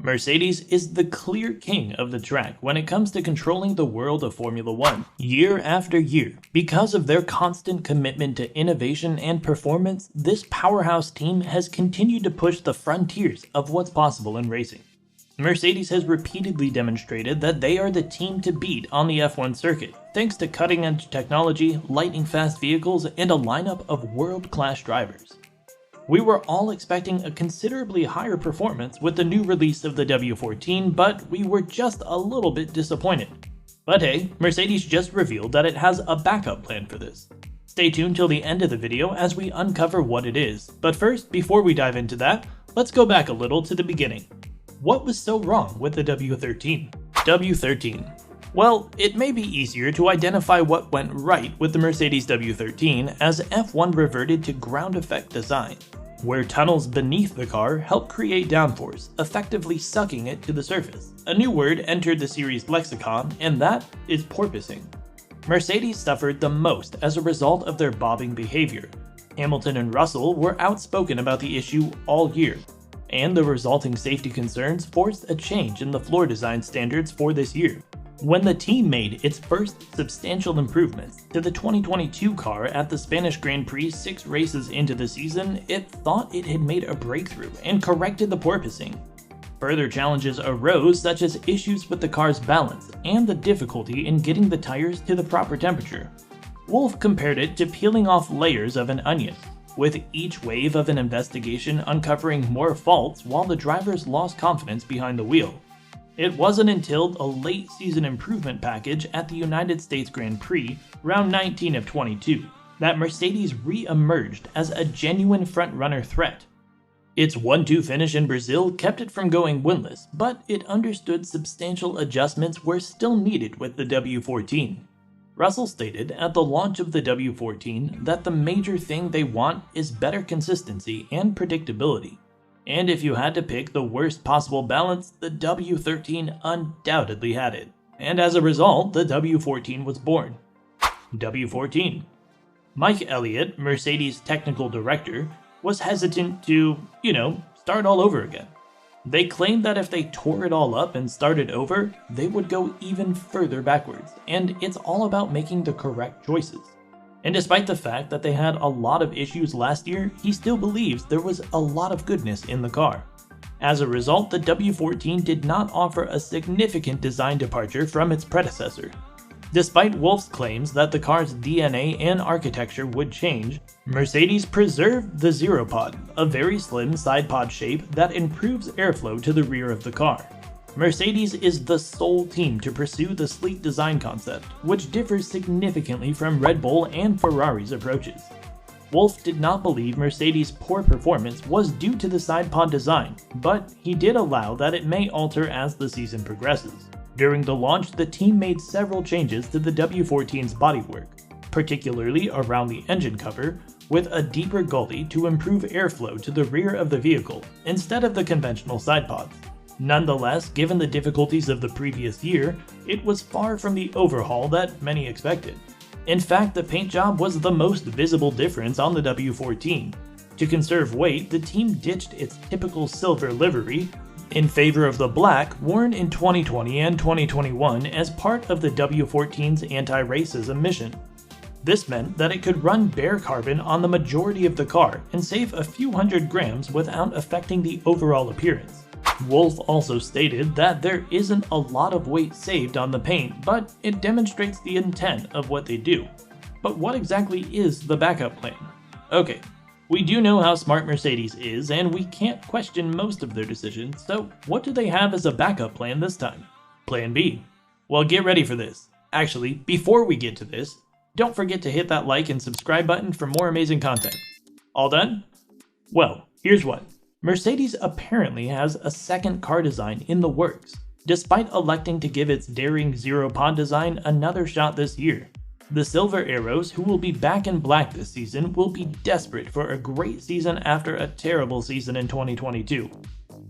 Mercedes is the clear king of the track when it comes to controlling the world of Formula One, year after year. Because of their constant commitment to innovation and performance, this powerhouse team has continued to push the frontiers of what's possible in racing. Mercedes has repeatedly demonstrated that they are the team to beat on the F1 circuit, thanks to cutting-edge technology, lightning-fast vehicles, and a lineup of world-class drivers. We were all expecting a considerably higher performance with the new release of the W14, but we were just a little bit disappointed. But hey, Mercedes just revealed that it has a backup plan for this. Stay tuned till the end of the video as we uncover what it is. But first, before we dive into that, let's go back a little to the beginning. What was so wrong with the W13? W13. Well, it may be easier to identify what went right with the Mercedes W13 as F1 reverted to ground effect design, where tunnels beneath the car help create downforce, effectively sucking it to the surface. A new word entered the series lexicon, and that is porpoising. Mercedes suffered the most as a result of their bobbing behavior. Hamilton and Russell were outspoken about the issue all year, and the resulting safety concerns forced a change in the floor design standards for this year. When the team made its first substantial improvements to the 2022 car at the Spanish Grand Prix 6 races into the season, it thought it had made a breakthrough and corrected the porpoising. Further challenges arose, such as issues with the car's balance and the difficulty in getting the tires to the proper temperature. Wolff compared it to peeling off layers of an onion, with each wave of an investigation uncovering more faults while the drivers lost confidence behind the wheel. It wasn't until a late season improvement package at the United States Grand Prix, round 19 of 22, that Mercedes re-emerged as a genuine front-runner threat. Its 1-2 finish in Brazil kept it from going winless, but it understood substantial adjustments were still needed with the W14. Russell stated at the launch of the W14 that the major thing they want is better consistency and predictability. And if you had to pick the worst possible balance, the W13 undoubtedly had it. And as a result, the W14 was born. W14. Mike Elliott, Mercedes' technical director, was hesitant to, start all over again. They claimed that if they tore it all up and started over, they would go even further backwards, and it's all about making the correct choices. And despite the fact that they had a lot of issues last year, he still believes there was a lot of goodness in the car. As a result, the W14 did not offer a significant design departure from its predecessor. Despite Wolff's claims that the car's DNA and architecture would change, Mercedes preserved the Zero Pod, a very slim side pod shape that improves airflow to the rear of the car. Mercedes is the sole team to pursue the sleek design concept, which differs significantly from Red Bull and Ferrari's approaches. Wolff did not believe Mercedes' poor performance was due to the side pod design, but he did allow that it may alter as the season progresses. During the launch, the team made several changes to the W14's bodywork, particularly around the engine cover, with a deeper gully to improve airflow to the rear of the vehicle instead of the conventional side pods. Nonetheless, given the difficulties of the previous year, it was far from the overhaul that many expected. In fact, the paint job was the most visible difference on the W14. To conserve weight, the team ditched its typical silver livery in favor of the black worn in 2020 and 2021 as part of the W14's anti-racism mission. This meant that it could run bare carbon on the majority of the car and save a few hundred grams without affecting the overall appearance. Wolff also stated that there isn't a lot of weight saved on the paint, but it demonstrates the intent of what they do. But what exactly is the backup plan? Okay, we do know how smart Mercedes is, and we can't question most of their decisions, so what do they have as a backup plan this time? Plan B. Well, get ready for this. Actually, before we get to this, don't forget to hit that like and subscribe button for more amazing content. All done? Well, here's what. Mercedes apparently has a second car design in the works, despite electing to give its daring Zero Pod design another shot this year. The Silver Arrows, who will be back in black this season, will be desperate for a great season after a terrible season in 2022.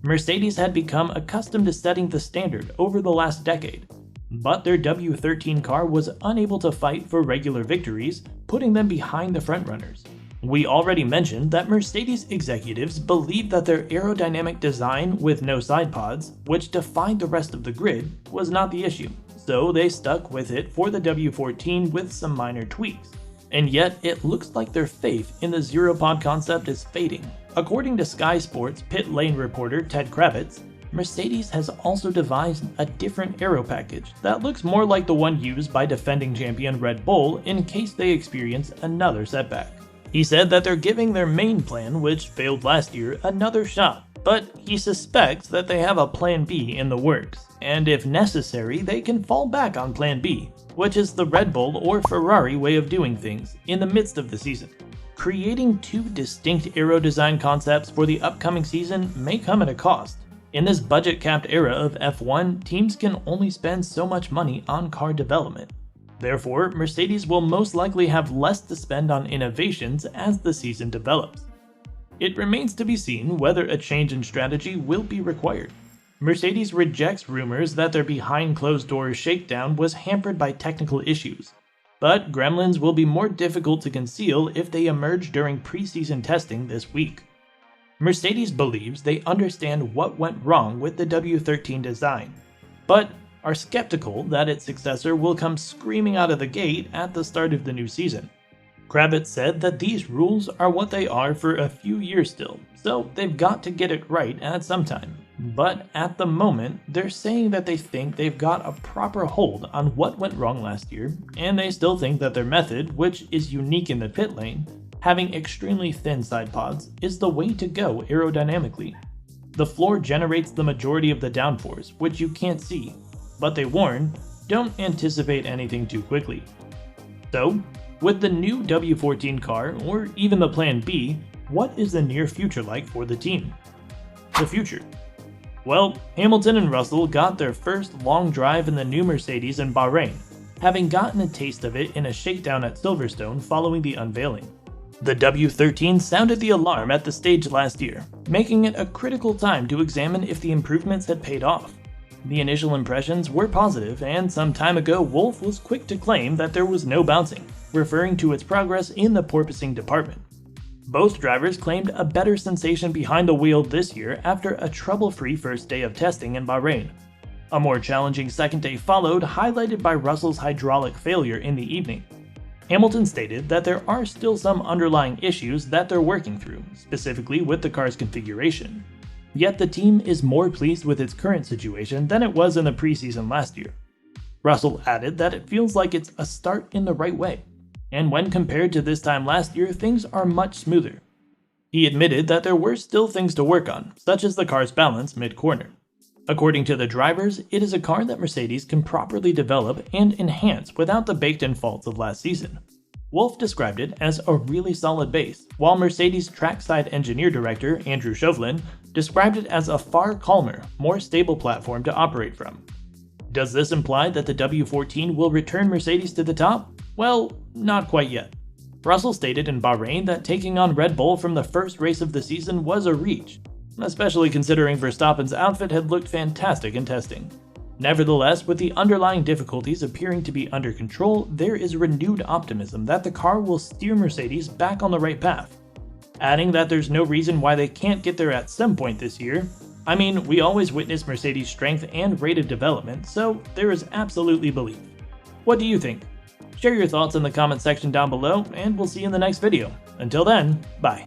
Mercedes had become accustomed to setting the standard over the last decade, but their W13 car was unable to fight for regular victories, putting them behind the frontrunners. We already mentioned that Mercedes executives believed that their aerodynamic design with no side pods, which defined the rest of the grid, was not the issue, so they stuck with it for the W14 with some minor tweaks. And yet, it looks like their faith in the zero-pod concept is fading. According to Sky Sports pit lane reporter Ted Kravitz, Mercedes has also devised a different aero package that looks more like the one used by defending champion Red Bull in case they experience another setback. He said that they're giving their main plan, which failed last year, another shot, but he suspects that they have a plan B in the works, and if necessary, they can fall back on plan B, which is the Red Bull or Ferrari way of doing things in the midst of the season. Creating two distinct aero design concepts for the upcoming season may come at a cost. In this budget-capped era of F1, teams can only spend so much money on car development. Therefore, Mercedes will most likely have less to spend on innovations as the season develops. It remains to be seen whether a change in strategy will be required. Mercedes rejects rumors that their behind closed doors shakedown was hampered by technical issues, but gremlins will be more difficult to conceal if they emerge during preseason testing this week. Mercedes believes they understand what went wrong with the W13 design, but are skeptical that its successor will come screaming out of the gate at the start of the new season. Kravitz said that these rules are what they are for a few years still, so they've got to get it right at some time. But at the moment, they're saying that they think they've got a proper hold on what went wrong last year, and they still think that their method, which is unique in the pit lane, having extremely thin side pods, is the way to go aerodynamically. The floor generates the majority of the downforce, which you can't see, but they warn, don't anticipate anything too quickly. So, with the new W14 car, or even the Plan B, what is the near future like for the team? The future. Well, Hamilton and Russell got their first long drive in the new Mercedes in Bahrain, having gotten a taste of it in a shakedown at Silverstone following the unveiling. The W13 sounded the alarm at the stage last year, making it a critical time to examine if the improvements had paid off. The initial impressions were positive, and some time ago Wolff was quick to claim that there was no bouncing, referring to its progress in the porpoising department. Both drivers claimed a better sensation behind the wheel this year after a trouble-free first day of testing in Bahrain. A more challenging second day followed, highlighted by Russell's hydraulic failure in the evening. Hamilton stated that there are still some underlying issues that they're working through, specifically with the car's configuration. Yet the team is more pleased with its current situation than it was in the preseason last year. Russell added that it feels like it's a start in the right way, and when compared to this time last year, things are much smoother. He admitted that there were still things to work on, such as the car's balance mid-corner. According to the drivers, it is a car that Mercedes can properly develop and enhance without the baked-in faults of last season. Wolff described it as a really solid base, while Mercedes trackside engineer director Andrew Chauvelin described it as a far calmer, more stable platform to operate from. Does this imply that the W14 will return Mercedes to the top? Well, not quite yet. Russell stated in Bahrain that taking on Red Bull from the first race of the season was a reach, especially considering Verstappen's outfit had looked fantastic in testing. Nevertheless, with the underlying difficulties appearing to be under control, there is renewed optimism that the car will steer Mercedes back on the right path. Adding that there's no reason why they can't get there at some point this year. I mean, we always witness Mercedes' strength and rate of development, so there is absolutely belief. What do you think? Share your thoughts in the comment section down below, and we'll see you in the next video. Until then, bye.